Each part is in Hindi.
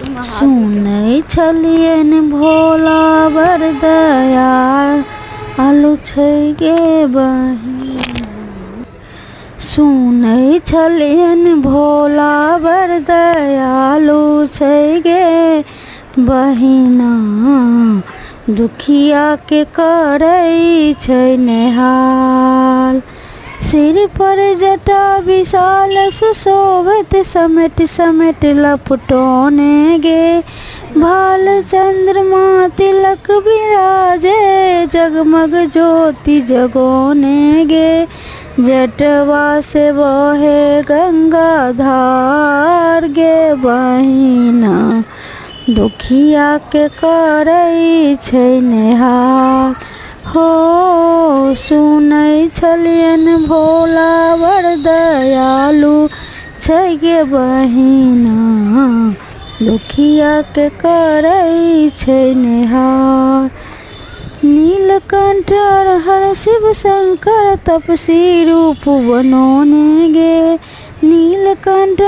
सुनै छलियनि भोला बड़ दयालु छै गे बहिन। सुनै छलियनि भोला बड़ दयालु छै गे बहिना, दुखिया के करै छै नेहाल। सिर पर जटा विशाल सुशोभित, समेट समेट लपटोने गे भाल। चंद्रमा तिलक विराजे, जगमग ज्योति जगोने गे। जटवा से बहे गंगा धार गे बहिना, दुखिया के करै छै नेहाल। हो सुनै छलियनि भोला बड़ दयालु छै गे बहिना, दुखिया के करै छै नेहाल। नीलकंठ हर शिव शंकर तपसी रूप बनोने गे। नीलकंठ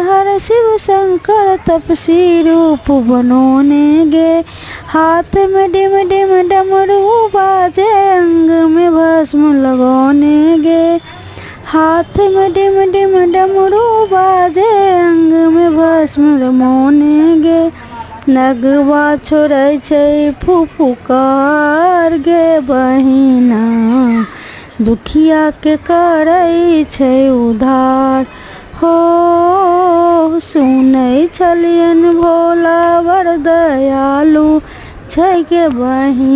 हर शिव शंकर तपसी रूप बनोने गे। हाथ में डिम डिम डमरू बाजे, अंग में भस्म लगोने गे। हाथ में डिम डिम डमरू बाजे, अंग में भस्म लगोने गे। नगवा छोड़ै छै फुफुकार गे बहिना, दुखिया के करै छै उद्धार। हो सुनै छलियनि भोला बड़ दयालु छै गे बहिन।